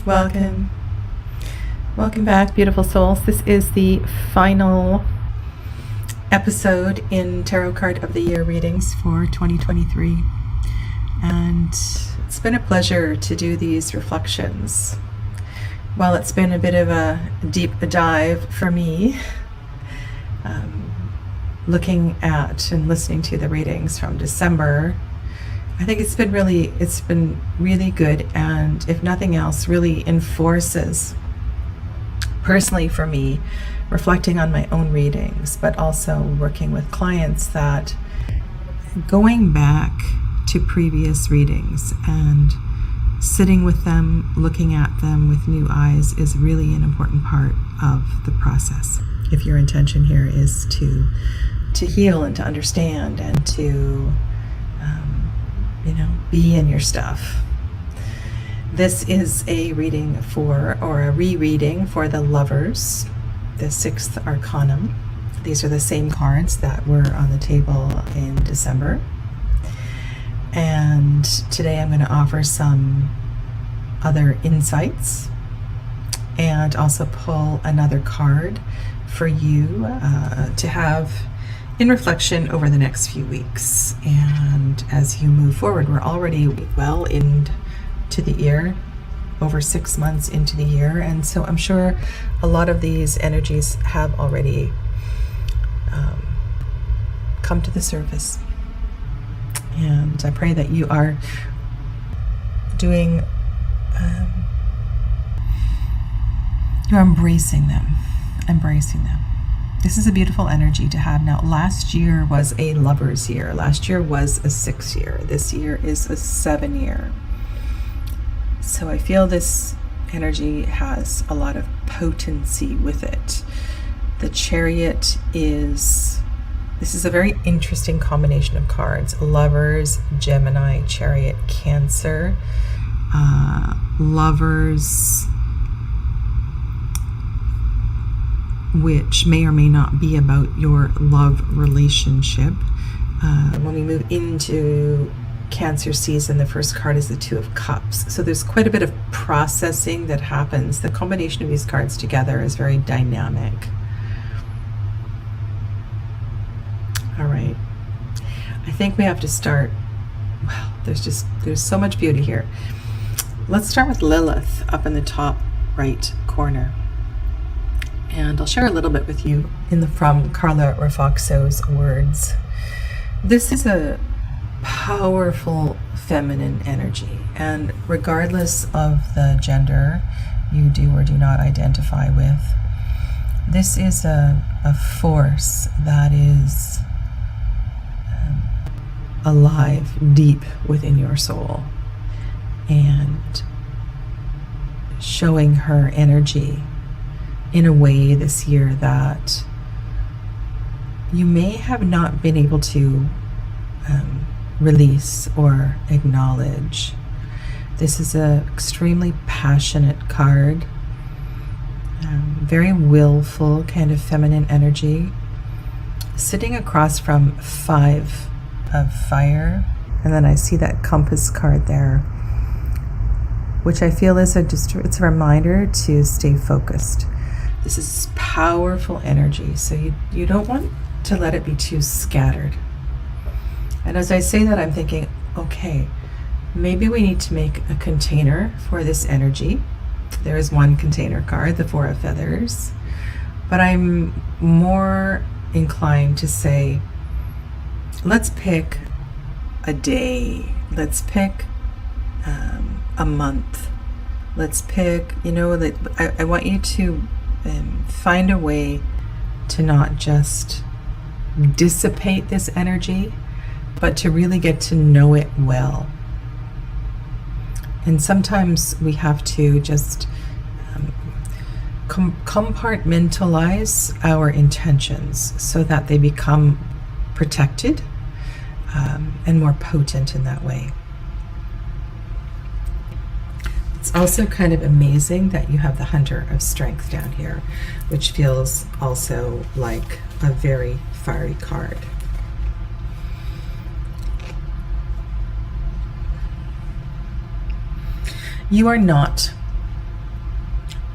Welcome. Welcome back, beautiful souls. This is the final episode in Tarot Card of the Year readings for 2023. And it's been a pleasure to do these reflections. While it's been a bit of a deep dive for me, looking at and listening to the readings from December, I think it's been really good, and if nothing else, really enforces, personally for me, reflecting on my own readings, but also working with clients, that going back to previous readings and sitting with them, looking at them with new eyes is really an important part of the process. If your intention here is to heal and to understand and to be in your stuff. This is a reading for, or a rereading for the Lovers, the 6th Arcanum. These are the same cards that were on the table in December. And today I'm going to offer some other insights and also pull another card for you to have in reflection over the next few weeks. And as you move forward, we're already well into the year, over 6 months into the year, and so I'm sure a lot of these energies have already come to the surface. And I pray that you are doing, you're embracing them. This is a beautiful energy to have. Now, last year was a Lover's year. Last year was a 6 year. This year is a 7 year. So I feel this energy has a lot of potency with it. The Chariot this is a very interesting combination of cards. Lovers, Gemini, Chariot, Cancer. Lovers, which may or may not be about your love relationship. When we move into Cancer season, the first card is the Two of Cups. So there's quite a bit of processing that happens. The combination of these cards together is very dynamic. All right. I think we have to start. Well, there's so much beauty here. Let's start with Lilith up in the top right corner. And I'll share a little bit with you from Carla Rafaxo's words. This is a powerful feminine energy, and regardless of the gender you do or do not identify with, this is a force that is alive deep within your soul, and showing her energy in a way this year that you may have not been able to release or acknowledge. This is an extremely passionate card, very willful kind of feminine energy, sitting across from 5 of fire, and then I see that compass card there, which I feel is it's a reminder to stay focused. This is powerful energy, so you don't want to let it be too scattered. And as I say that, I'm thinking, okay, maybe we need to make a container for this energy. There is one container card, the Four of Feathers, but I'm more inclined to say, let's pick a day, let's pick a month, let's pick, I want you to find a way to not just dissipate this energy, but to really get to know it well. And sometimes we have to just compartmentalize our intentions so that they become protected and more potent in that way. It's also kind of amazing that you have the Hunter of Strength down here, which feels also like a very fiery card. You are not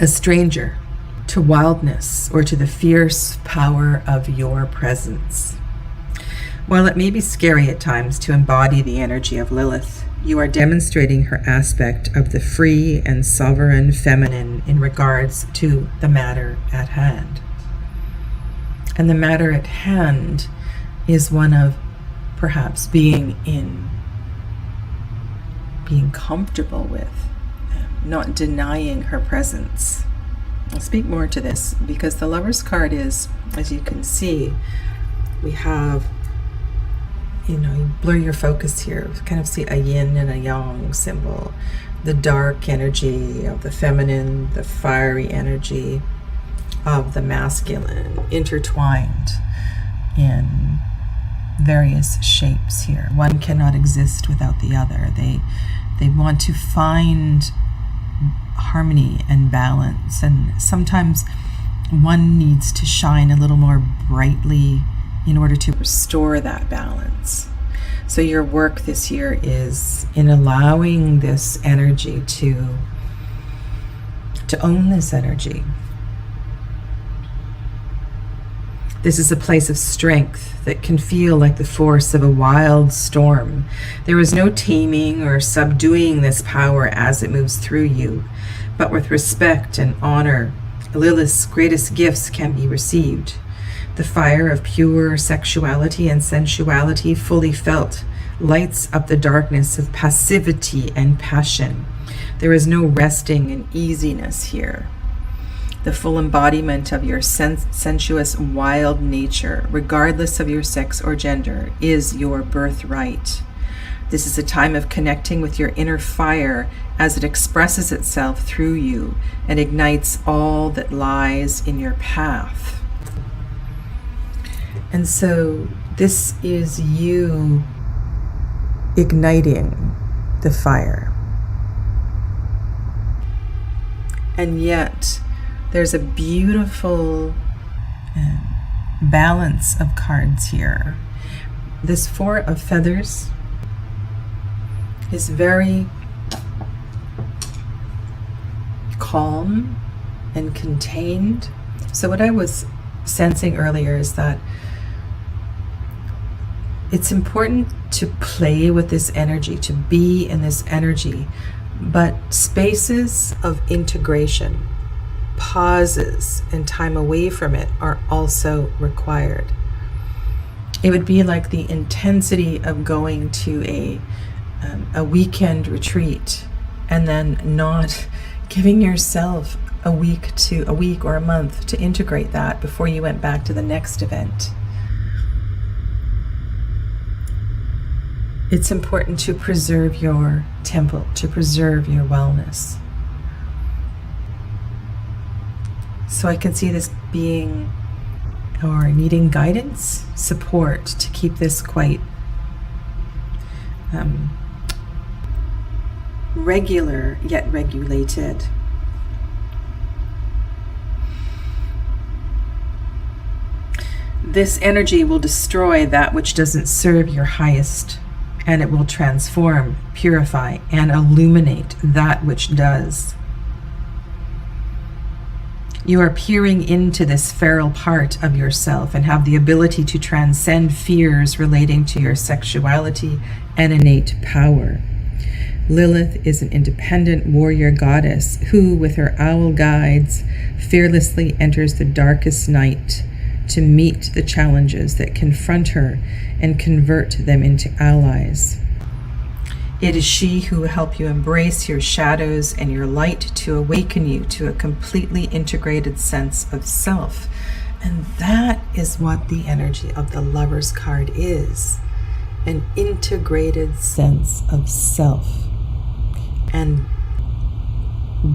a stranger to wildness or to the fierce power of your presence. While it may be scary at times to embody the energy of Lilith, you are demonstrating her aspect of the free and sovereign feminine in regards to the matter at hand. And the matter at hand is one of perhaps being comfortable with, not denying her presence. I'll speak more to this because the Lover's card is, as you can see, we have, you blur your focus here, kind of see a yin and a yang symbol, the dark energy of the feminine, the fiery energy of the masculine, intertwined in various shapes here. One cannot exist without the other. They want to find harmony and balance, and sometimes one needs to shine a little more brightly in order to restore that balance. So your work this year is in allowing this energy to own this energy. This is a place of strength that can feel like the force of a wild storm. There is no taming or subduing this power as it moves through you, but with respect and honor, Lilith's greatest gifts can be received. The fire of pure sexuality and sensuality, fully felt, lights up the darkness of passivity and passion. There is no resting and easiness here. The full embodiment of your sensuous, wild nature, regardless of your sex or gender, is your birthright. This is a time of connecting with your inner fire as it expresses itself through you and ignites all that lies in your path. And so this is you igniting the fire. And yet, there's a beautiful balance of cards here. This Four of Feathers is very calm and contained. So what I was sensing earlier is that it's important to play with this energy, to be in this energy, but spaces of integration, pauses and time away from it are also required. It would be like the intensity of going to a weekend retreat and then not giving yourself a week or a month to integrate that before you went back to the next event. It's important to preserve your temple, to preserve your wellness. So I can see this being or needing guidance, support to keep this quite regular yet regulated. This energy will destroy that which doesn't serve your highest, and it will transform, purify, and illuminate that which does. You are peering into this feral part of yourself and have the ability to transcend fears relating to your sexuality and innate power. Lilith is an independent warrior goddess who, with her owl guides, fearlessly enters the darkest night to meet the challenges that confront her and convert them into allies. It is she who will help you embrace your shadows and your light to awaken you to a completely integrated sense of self. And that is what the energy of the Lover's card is, an integrated sense of self. And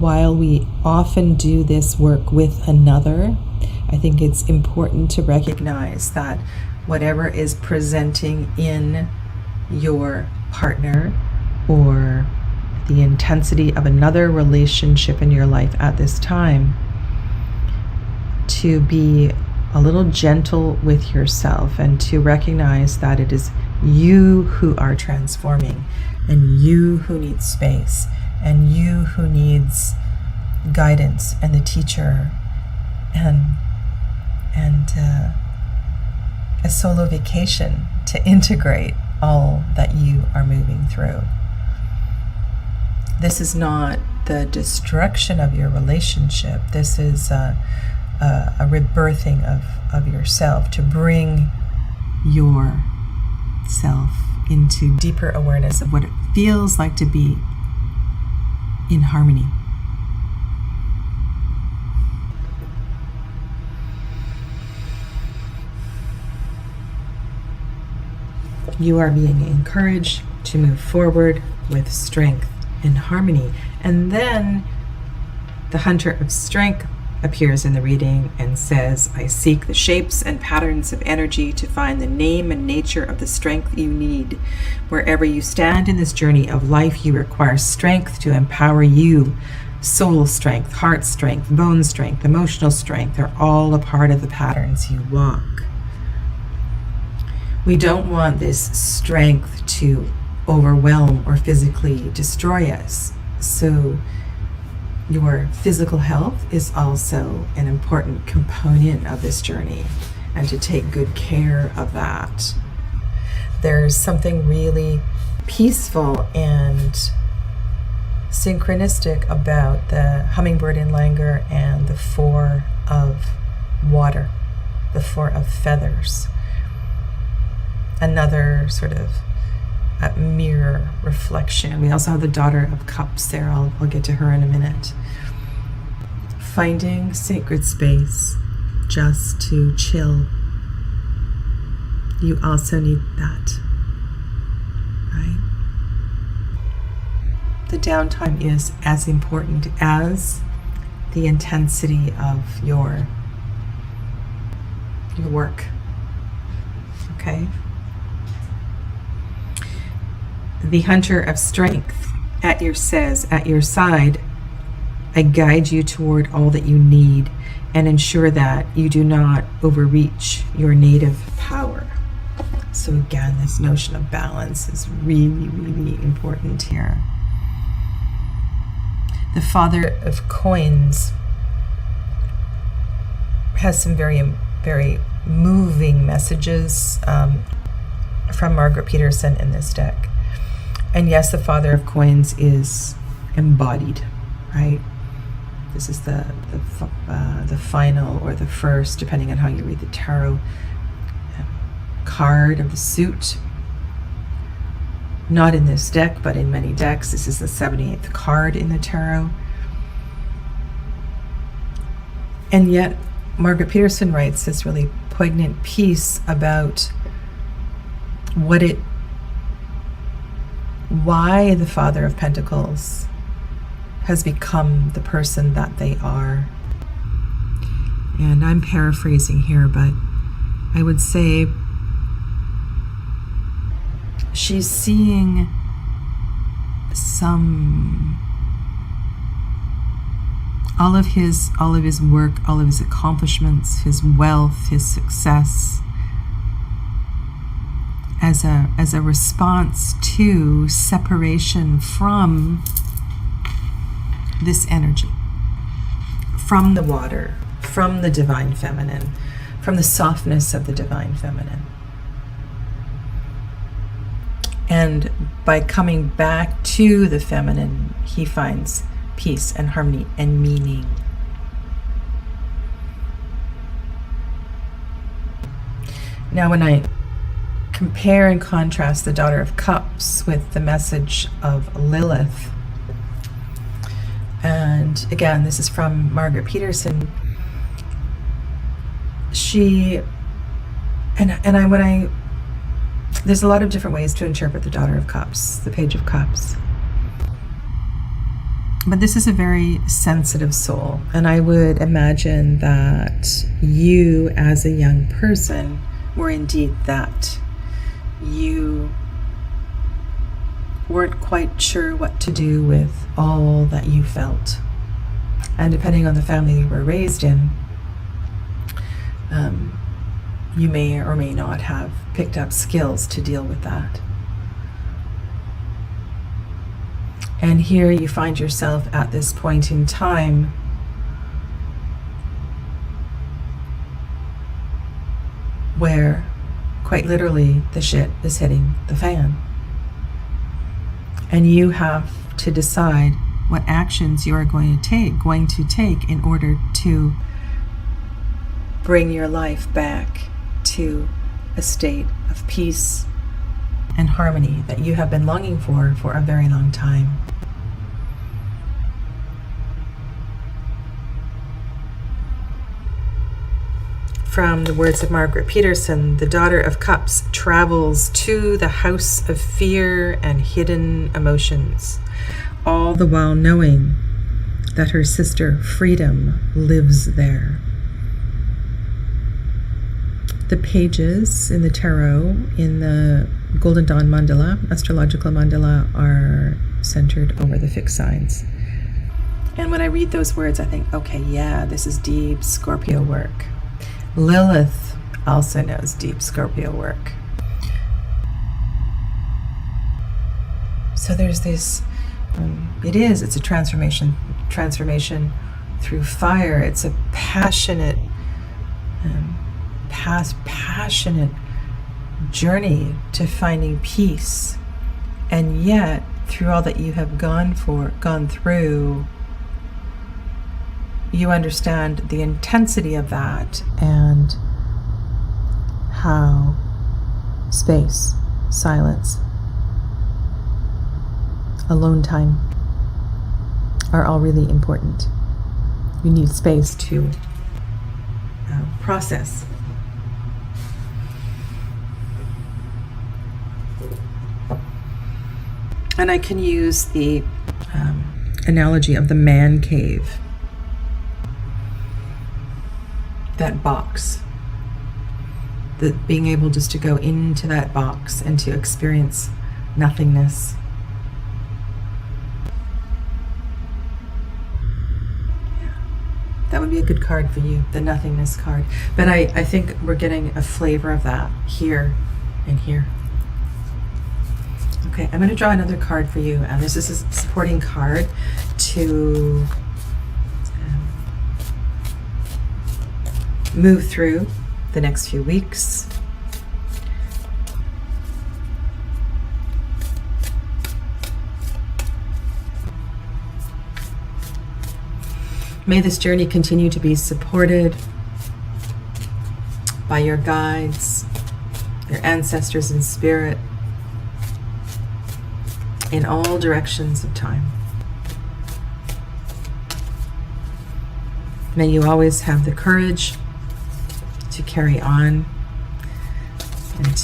while we often do this work with another, I think it's important to recognize that whatever is presenting in your partner or the intensity of another relationship in your life at this time, to be a little gentle with yourself and to recognize that it is you who are transforming and you who need space and you who needs guidance and the teacher and a solo vacation to integrate all that you are moving through. This is not the destruction of your relationship. This is a rebirthing of yourself, to bring yourself into deeper awareness of what it feels like to be in harmony. You are being encouraged to move forward with strength and harmony. And then the Hunter of Strength appears in the reading and says, I seek the shapes and patterns of energy to find the name and nature of the strength you need. Wherever you stand in this journey of life, you require strength to empower you. Soul strength, heart strength, bone strength, emotional strength are all a part of the patterns you walk. We don't want this strength to overwhelm or physically destroy us. So your physical health is also an important component of this journey, and to take good care of that. There's something really peaceful and synchronistic about the hummingbird in Langer and the four of water, the four of feathers. Another sort of mirror reflection. We also have the Daughter of Cups there. I'll get to her in a minute. Finding sacred space just to chill. You also need that, right? The downtime is as important as the intensity of your work. Okay? The Hunter of Strength at your side, I guide you toward all that you need and ensure that you do not overreach your native power. So again, this notion of balance is really, really important here. The Father of Coins has some very, very moving messages from Margaret Peterson in this deck. And yes, the Father of Coins is embodied, right? This is the final or the first, depending on how you read the tarot, card of the suit. Not in this deck, but in many decks. This is the 78th card in the tarot. And yet, Margaret Peterson writes this really poignant piece about why the Father of Pentacles has become the person that they are. And I'm paraphrasing here, but I would say she's seeing all of his work, all of his accomplishments, his wealth, his success, as a response to separation from this energy, from the water, from the divine feminine, from the softness of the divine feminine. And by coming back to the feminine, he finds peace and harmony and meaning. Now, when I compare and contrast the Daughter of Cups with the message of Lilith, and again, this is from Margaret Peterson, there's a lot of different ways to interpret the Daughter of Cups, the Page of Cups. But this is a very sensitive soul, and I would imagine that you, as a young person, were indeed that. You weren't quite sure what to do with all that you felt. And depending on the family you were raised in, you may or may not have picked up skills to deal with that. And here you find yourself at this point in time where, quite literally, the shit is hitting the fan. And you have to decide what actions you are going to take in order to bring your life back to a state of peace and harmony that you have been longing for a very long time. From the words of Margaret Peterson, the Daughter of Cups travels to the house of fear and hidden emotions, all the while knowing that her sister Freedom lives there. The pages in the tarot, in the Golden Dawn mandala, astrological mandala, are centered over the fixed signs. And when I read those words, I think, okay, yeah, this is deep Scorpio work. Lilith also knows deep Scorpio work. So there's this, it's a transformation through fire. It's a passionate, passionate journey to finding peace. And yet, through all that you have gone through, you understand the intensity of that and how space, silence, alone time are all really important. You need space to process. And I can use the analogy of the man cave. That box, that being able just to go into that box and to experience nothingness. That would be a good card for you, the nothingness card. But I think we're getting a flavor of that here and here. Okay, I'm going to draw another card for you, and this is a supporting card to move through the next few weeks. May this journey continue to be supported by your guides, your ancestors in spirit, in all directions of time. May you always have the courage to carry on and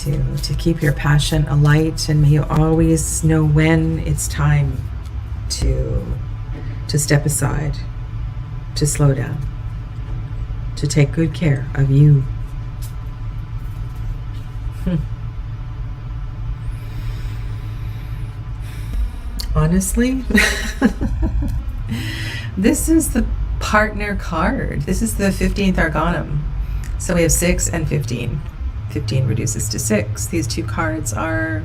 to keep your passion alight, and may you always know when it's time to step aside, to slow down, to take good care of you. Honestly, this is the partner card. This is the 15th Arcanum. So we have 6 and 15. 15 reduces to 6. These two cards are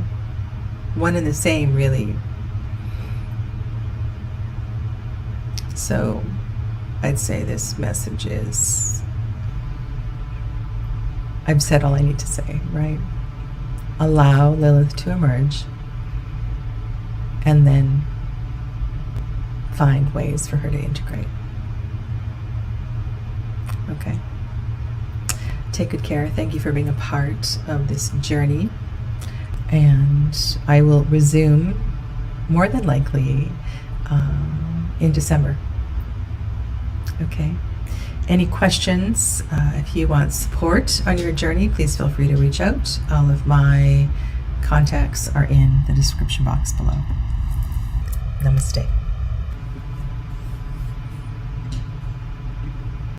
one and the same, really. So I'd say this message is, I've said all I need to say, right? Allow Lilith to emerge, and then find ways for her to integrate. Okay. Take good care. Thank you for being a part of this journey. And I will resume, more than likely, in December. Okay. Any questions? If you want support on your journey, please feel free to reach out. All of my contacts are in the description box below. Namaste.